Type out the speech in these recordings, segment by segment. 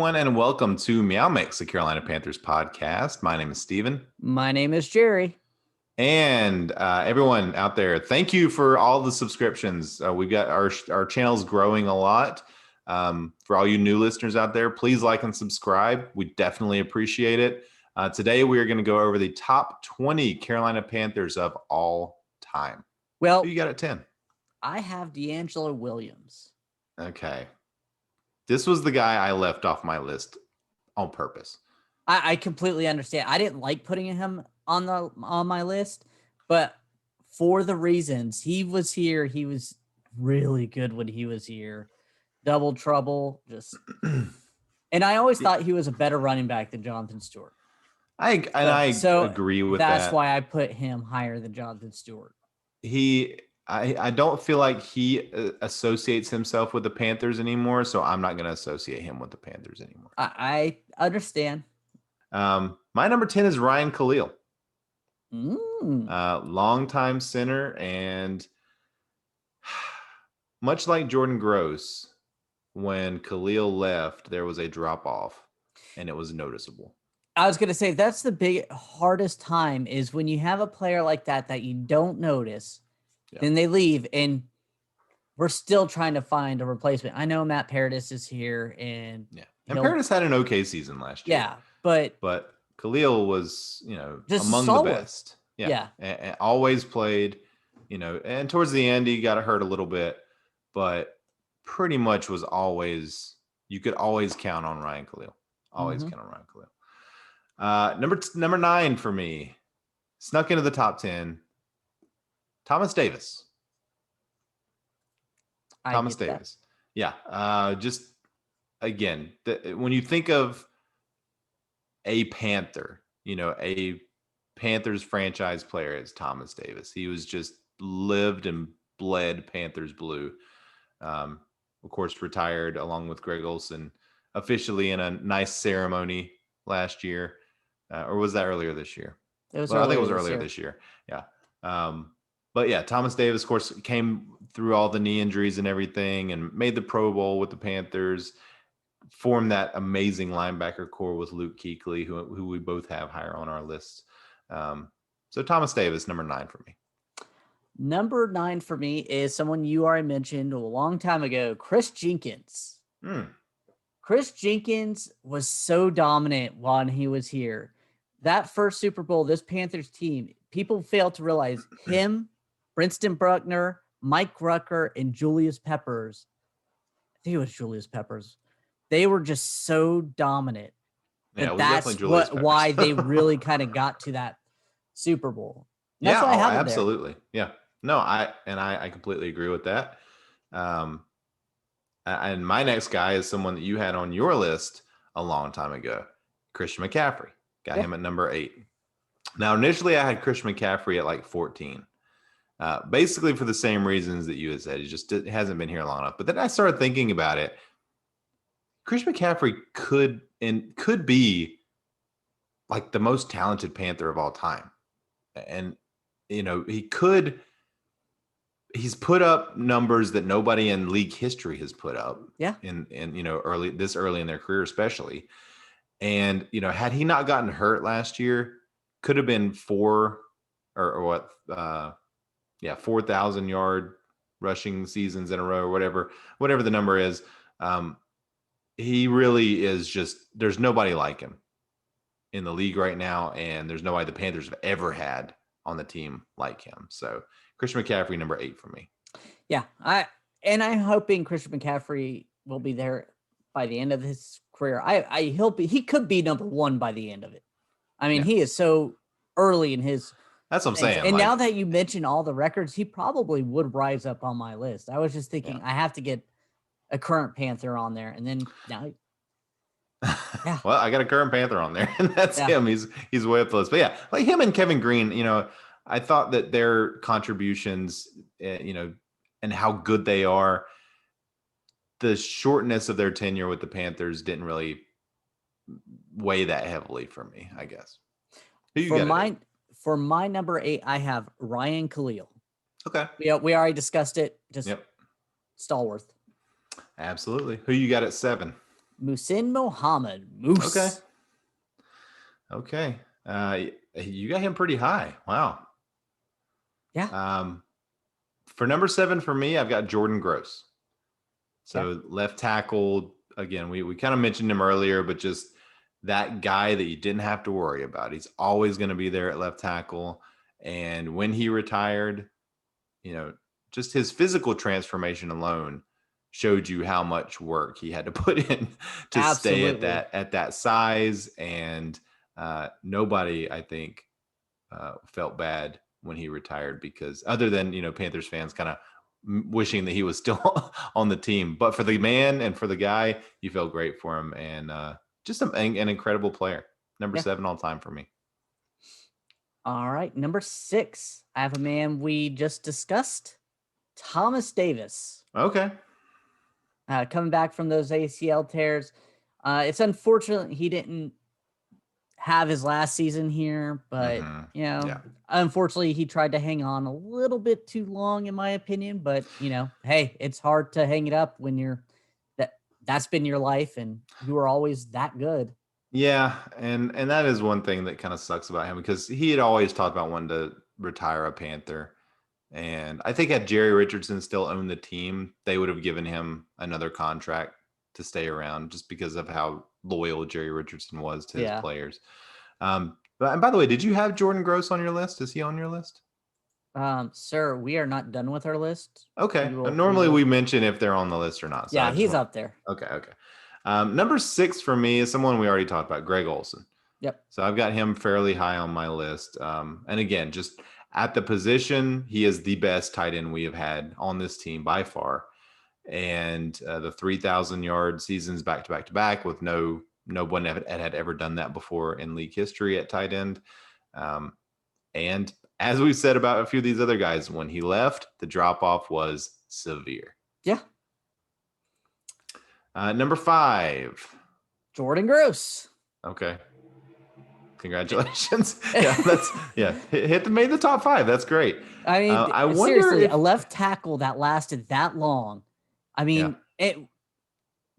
everyone, and welcome to MeowMix, the Carolina Panthers podcast. My name is Steven. My name is Jerry. And everyone out there, thank you for all the subscriptions. We've got our channel's growing a lot. For all you new listeners out there, please like and subscribe. We definitely appreciate it. Today, we are going to go over the top 20 Carolina Panthers of all time. Well, who you got at 10? I have D'Angelo Williams. Okay. This was the guy I left off my list on purpose. I completely understand. I didn't like putting him on my list, but for the reasons he was here, he was really good when he was here. Double trouble, and I always thought he was a better running back than Jonathan Stewart. I agree with that. That's why I put him higher than Jonathan Stewart. I don't feel like he associates himself with the Panthers anymore, so I'm not going to associate him with the Panthers anymore. I understand. My number 10 is Ryan Khalil. Mm. Longtime center, and much like Jordan Gross, when Khalil left, there was a drop-off, and it was noticeable. I was going to say, that's the hardest time is when you have a player like that you don't notice, then they leave, and we're still trying to find a replacement. I know Matt Paradis is here, and Paradis had an okay season last year. Yeah, but Khalil was, just among solid. the best. Yeah. And always played, and towards the end he got hurt a little bit, but pretty much was always, you could always count on Ryan Khalil. Always count on Ryan Khalil. Number 9 for me, snuck into the top 10, Thomas Davis. Thomas Davis. Yeah. Just again, when you think of a Panther, a Panthers franchise player, it's Thomas Davis. He was just lived and bled Panthers blue. Of course, retired along with Greg Olsen officially in a nice ceremony last year. Or was that earlier this year? I think it was earlier this year. Yeah. But yeah, Thomas Davis, of course, came through all the knee injuries and everything and made the Pro Bowl with the Panthers, formed that amazing linebacker core with Luke Kuechly, who we both have higher on our list. So Thomas Davis, number 9 for me. Number 9 for me is someone you already mentioned a long time ago, Chris Jenkins. Chris Jenkins was so dominant while he was here. That first Super Bowl, this Panthers team, people fail to realize him, Princeton Bruckner, Mike Rucker, and Julius Peppers. I think it was Julius Peppers. They were just so dominant. Yeah, that's why they really kind of got to that Super Bowl. That's why I have absolutely. Yeah. No, I completely agree with that. And my next guy is someone that you had on your list a long time ago, Christian McCaffrey. Got him at number 8. Now, initially I had Christian McCaffrey at like 14. Basically for the same reasons that you had said. He just hasn't been here long enough. But then I started thinking about it. Christian McCaffrey could be like the most talented Panther of all time. And, he's put up numbers that nobody in league history has put up. Yeah. In early in their career, especially. And, had he not gotten hurt last year, could have been 4,000 yard rushing seasons in a row or whatever the number is. He really is just, there's nobody like him in the league right now. And there's nobody the Panthers have ever had on the team like him. So Christian McCaffrey, number 8 for me. Yeah. I'm hoping Christian McCaffrey will be there by the end of his career. He could be number 1 by the end of it. I mean, he is so early in his. That's what I'm saying. And now that you mention all the records, he probably would rise up on my list. I was just thinking I have to get a current Panther on there, and then now. Yeah. Well, I got a current Panther on there, and that's him. He's way up the list. But yeah, like him and Kevin Green, I thought that their contributions, and how good they are, the shortness of their tenure with the Panthers didn't really weigh that heavily for me, I guess. For my number 8, I have Ryan Khalil. Okay. We already discussed it. Just Stallworth. Absolutely. Who you got at 7? Muhsin Muhammad. Moose. Okay. You got him pretty high. Wow. Yeah. For number 7 for me, I've got Jordan Gross. So Okay. left tackle, again, we kind of mentioned him earlier, but just that guy that you didn't have to worry about. He's always going to be there at left tackle. And when he retired, just his physical transformation alone showed you how much work he had to put in to stay at that size. And nobody, I think, felt bad when he retired, because other than, Panthers fans kind of wishing that he was still on the team. But for the man and for the guy, you felt great for him. And just an incredible player. Number 7 all time for me. All right. Number 6, I have a man we just discussed, Thomas Davis. Okay. Coming back from those ACL tears. It's unfortunate he didn't have his last season here, but unfortunately he tried to hang on a little bit too long, in my opinion. But hey, it's hard to hang it up when that's been your life and you were always that good. Yeah, and that is one thing that kind of sucks about him, because he had always talked about wanting to retire a Panther. And I think had Jerry Richardson still owned the team, they would have given him another contract to stay around, just because of how loyal Jerry Richardson was to his players. And by the way, did you have Jordan Gross on your list? Is he on your list? Sir, we are not done with our list. Okay. Normally we mention if they're on the list or not. So he's up there. Okay. Number 6 for me is someone we already talked about, Greg Olsen. Yep. So I've got him fairly high on my list. And again, just at the position, he is the best tight end we have had on this team by far. And the 3,000-yard seasons back to back with no one had ever done that before in league history at tight end. And as we said about a few of these other guys, when he left, the drop-off was severe. Yeah. Number 5. Jordan Gross. Okay. Congratulations. Made the top 5. That's great. I mean, I wonder seriously, a left tackle that lasted that long. I mean,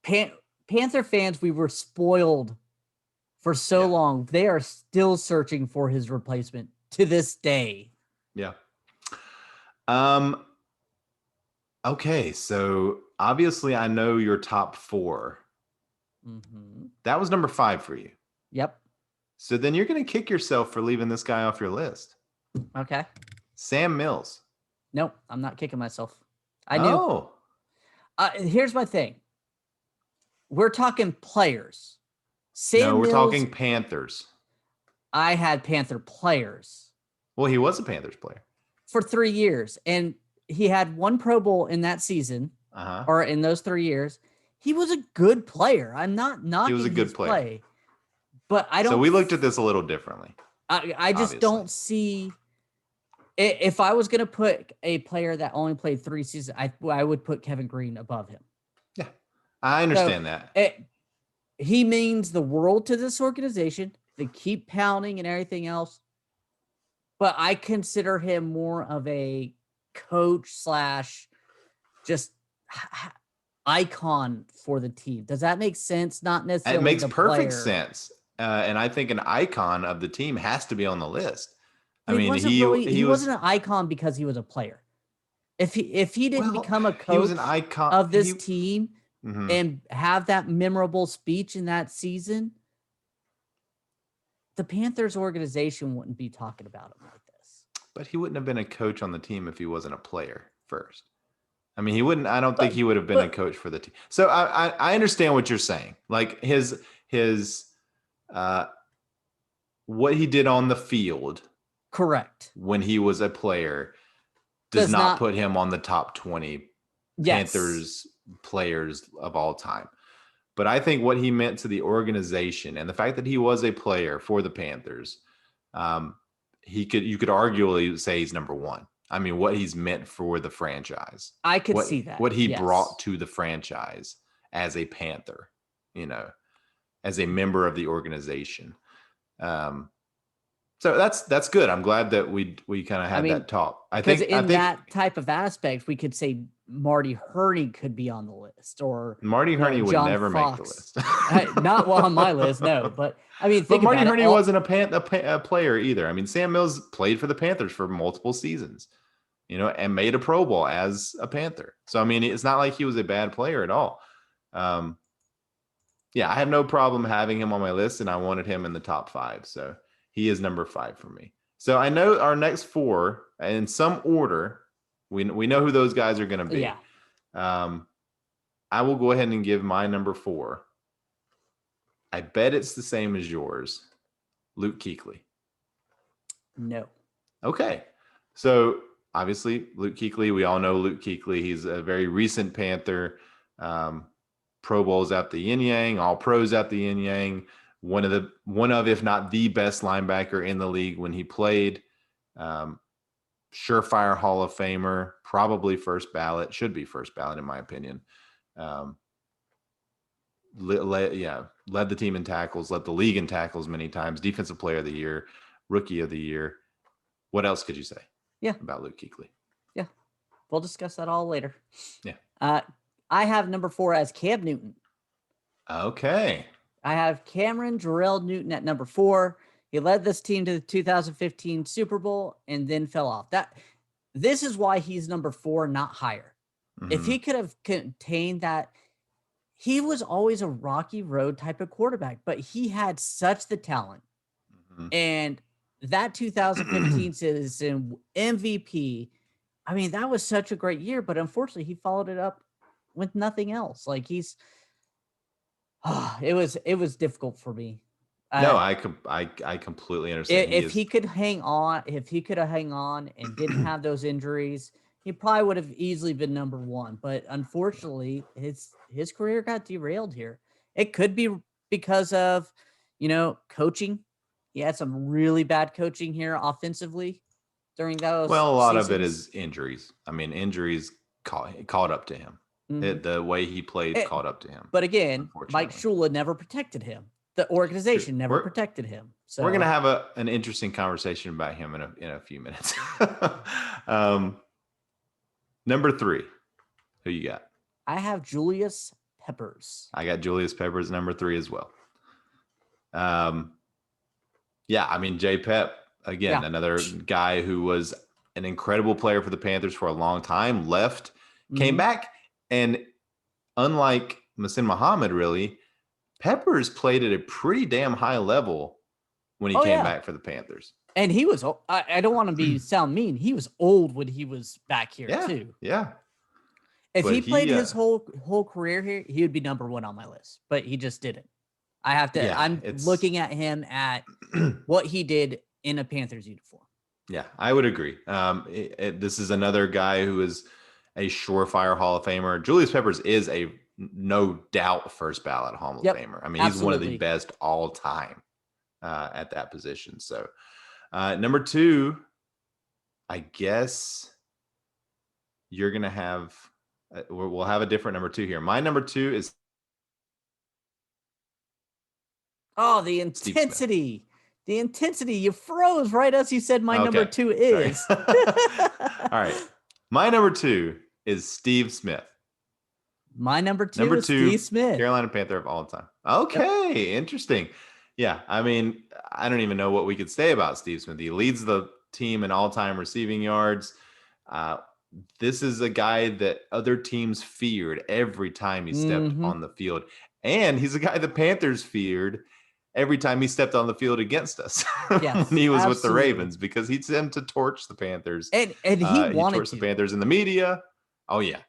Panther fans, we were spoiled for so long. They are still searching for his replacement to this day. Yeah. Okay, so obviously I know your top 4. Mm-hmm. That was number 5 for you. Yep. So then you're going to kick yourself for leaving this guy off your list. Okay. Sam Mills. Nope, I'm not kicking myself. I knew. Here's my thing. We're talking players. We're Mills, talking Panthers. I had Panther players. Well, he was a Panthers player. For 3 years. And he had 1 Pro Bowl in that season. Or in those 3 years. He was a good player. I'm not knocking his play. He was a good player. But I don't. So we looked at this a little differently. I just don't see. If I was going to put a player that only played 3 seasons, I would put Kevin Green above him. Yeah, I understand that. He means the world to this organization. They keep pounding and everything else. But I consider him more of a coach / just icon for the team. Does that make sense? Not necessarily. It makes perfect sense. And I think an icon of the team has to be on the list. He wasn't an icon because he was a player. If he didn't become a coach, he was an icon of this team and have that memorable speech in that season, the Panthers organization wouldn't be talking about him like this. But he wouldn't have been a coach on the team if he wasn't a player first. I mean, he wouldn't. I don't think he would have been a coach for the team. So I understand what you're saying. Like his what he did on the field, correct, when he was a player, does not put him on the top 20 Panthers players of all time. But I think what he meant to the organization and the fact that he was a player for the Panthers, you could arguably say he's number 1. I mean, what he's meant for the franchise. I could see that. What he brought to the franchise as a Panther, as a member of the organization. So that's good. I'm glad that we kind of had that talk. I think that type of aspect, we could say Marty Hurney could be on the list, or Marty Hurney would John never Fox. make the list. Not well on my list, no. But I mean, think but Marty about Hurney it. wasn't a player either. I mean, Sam Mills played for the Panthers for multiple seasons, and made a Pro Bowl as a Panther. So I mean, it's not like he was a bad player at all. Yeah, I have no problem having him on my list, and I wanted him in the top 5. So he is number 5 for me. So I know our next 4, in some order, we know who those guys are going to be. Yeah. I will go ahead and give my number 4. I bet it's the same as yours. Luke Kuechly. No. Okay. So obviously Luke Kuechly, we all know Luke Kuechly. He's a very recent Panther. Pro Bowls at the Yin Yang, All Pros at the Yin Yang. One of, if not the best linebacker in the league when he played. Surefire Hall of Famer, probably first ballot, should be first ballot in my opinion. Led the team in tackles, led the league in tackles many times, defensive player of the year, rookie of the year. What else could you say about Luke Kuechly? Yeah. We'll discuss that all later. Yeah. I have number 4 as Cam Newton. Okay. I have Cameron Jarrell Newton at number 4. He led this team to the 2015 Super Bowl and then fell off. This is why he's number 4, not higher. Mm-hmm. If he could have contained that, he was always a rocky road type of quarterback, but he had such the talent. Mm-hmm. And that 2015 season MVP, I mean, that was such a great year, but unfortunately he followed it up with nothing else. Like it was difficult for me. No, I completely understand. If he could have hung on and didn't have those injuries, he probably would have easily been number 1. But unfortunately, his career got derailed here. It could be because of, coaching. He had some really bad coaching here offensively during those. Well, a lot of it is injuries. I mean, injuries caught up to him. Mm-hmm. The way he played caught up to him. But again, Mike Shula never protected him. The organization never protected him. So we're going to have an interesting conversation about him in a few minutes. Number 3, who you got? I have Julius Peppers. I got Julius Peppers number 3 as well. Yeah, I mean, J. Pep, again, another guy who was an incredible player for the Panthers for a long time, left, came back, and unlike Masin Muhammad, really, Peppers played at a pretty damn high level when he came back for the Panthers. And he was, I don't want to sound mean, he was old when he was back here, too. Yeah. If he played his whole career here, he would be number 1 on my list, but he just didn't. I have to, I'm looking at him at what he did in a Panthers uniform. Yeah, I would agree. This is another guy who is a surefire Hall of Famer. Julius Peppers is a no doubt first ballot Hall of Famer. I mean, he's one of the best all time at that position. So number 2, I guess you're going to have, we'll have a different number 2 here. My number 2 is. Oh, the intensity. The intensity. You froze right as you said my number 2 is. All right. My number 2 is Steve Smith. My number 2 is Steve Smith. Carolina Panther of all time. Okay, interesting. Yeah, I mean, I don't even know what we could say about Steve Smith. He leads the team in all-time receiving yards. This is a guy that other teams feared every time he stepped on the field. And he's a guy the Panthers feared every time he stepped on the field against us when he was with the Ravens, because he'd send him to torch the Panthers. And he wanted to. The Panthers in the media. Oh, yeah.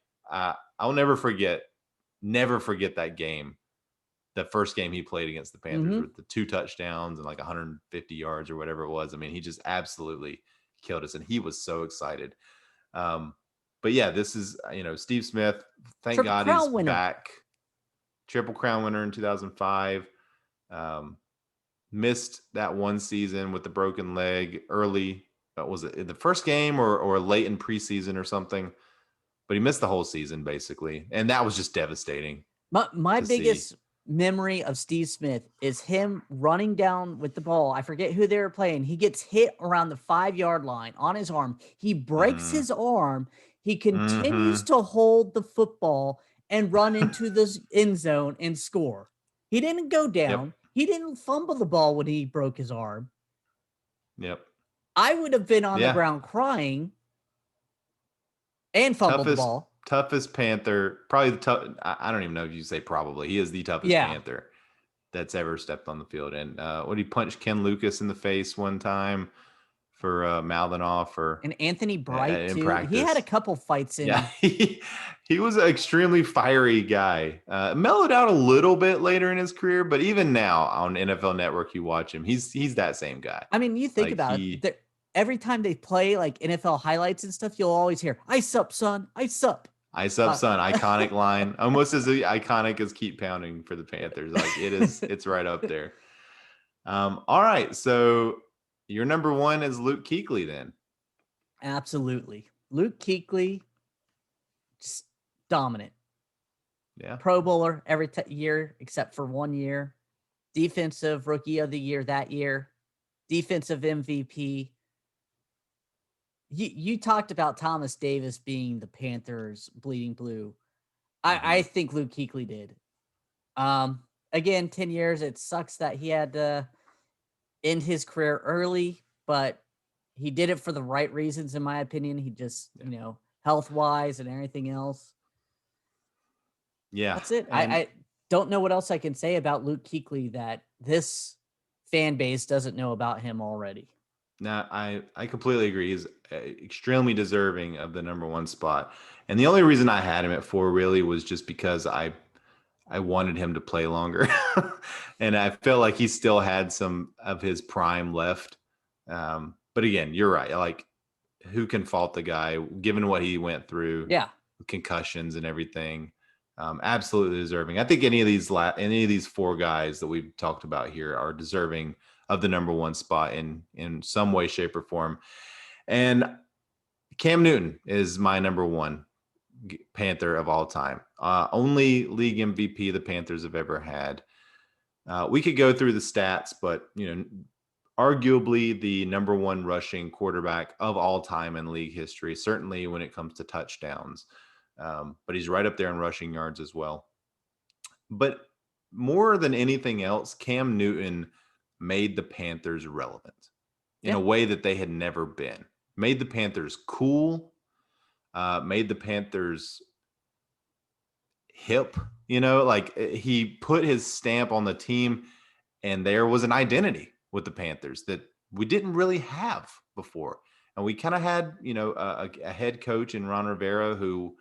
I'll never forget that game. The first game he played against the Panthers with the 2 touchdowns and like 150 yards or whatever it was. I mean, he just absolutely killed us, and he was so excited. But yeah, this is, Steve Smith, thank God he's back. Triple Crown winner in 2005. Missed that one season with the broken leg early. Was it in the first game or late in preseason or something? But he missed the whole season basically. And that was just devastating. My biggest memory of Steve Smith is him running down with the ball. I forget who they were playing. He gets hit around the 5-yard line on his arm. He breaks his arm. He continues to hold the football and run into the end zone and score. He didn't go down. Yep. He didn't fumble the ball when he broke his arm. Yep. I would have been on the ground crying and fumbled the ball. Toughest Panther, probably the tough. I don't even know if you say probably. He is the toughest Panther that's ever stepped on the field. And what, he punched Ken Lucas in the face one time for mouthing off, and Anthony Bright in too. practice. He had a couple fights in. Yeah, he was an extremely fiery guy. Mellowed out a little bit later in his career, but even now on NFL Network, you watch him. He's that same guy. I mean, you think about it. Every time they play like NFL highlights and stuff, you'll always hear "Ice up, son! Ice up!" Ice up, son! Iconic line, almost as iconic as "Keep Pounding" for the Panthers. Like it is, it's right up there. All right, so your number one is Luke Kuechly, then. Absolutely, Luke Kuechly, just dominant. Yeah, Pro Bowler every year except for 1 year. Defensive Rookie of the Year that year. Defensive MVP. You talked about Thomas Davis being the Panthers' bleeding blue. I think Luke Kuechly did. Again, 10 years. It sucks that he had to end his career early, but he did it for the right reasons, in my opinion. He just, health-wise and everything else. Yeah. That's it. I don't know what else I can say about Luke Kuechly that this fan base doesn't know about him already. No, I completely agree. He's extremely deserving of the number one spot. And the only reason I had him at 4 really was just because I wanted him to play longer. And I felt like he still had some of his prime left. But again, you're right. Like, who can fault the guy given what he went through? Yeah. Concussions and everything. Absolutely deserving. I think any of these 4 guys that we've talked about here are deserving of the number one spot in some way, shape, or form. And Cam Newton is my number one Panther of all time. Only league MVP the Panthers have ever had. We could go through the stats, but arguably the number one rushing quarterback of all time in league history, certainly when it comes to touchdowns. But he's right up there in rushing yards as well. But more than anything else, Cam Newton made the Panthers relevant in a way that they had never been. Made the Panthers cool, made the Panthers hip, like he put his stamp on the team, and there was an identity with the Panthers that we didn't really have before. And we kind of had, a head coach in Ron Rivera who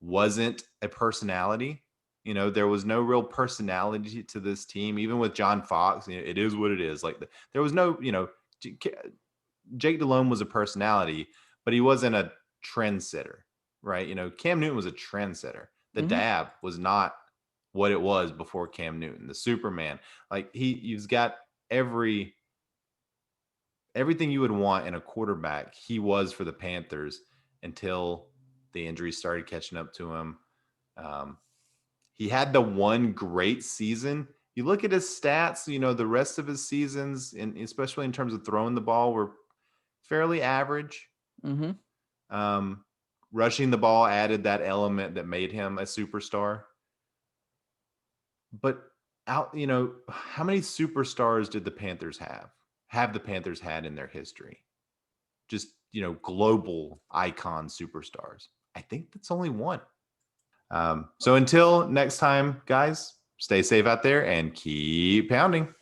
wasn't a personality. There was no real personality to this team, even with John Fox. It is what it is. Like there was no, Jake Delhomme was a personality, but he wasn't a trendsetter, right? Cam Newton was a trendsetter. The dab was not what it was before Cam Newton, the Superman. Like he's got everything you would want in a quarterback. He was for the Panthers until the injuries started catching up to him. He had the one great season. You look at his stats, the rest of his seasons, and especially in terms of throwing the ball, were fairly average. Rushing the ball added that element that made him a superstar. But how many superstars did the Panthers have the Panthers had in their history? Just, global icon superstars. I think that's only one. So until next time, guys, stay safe out there and keep pounding.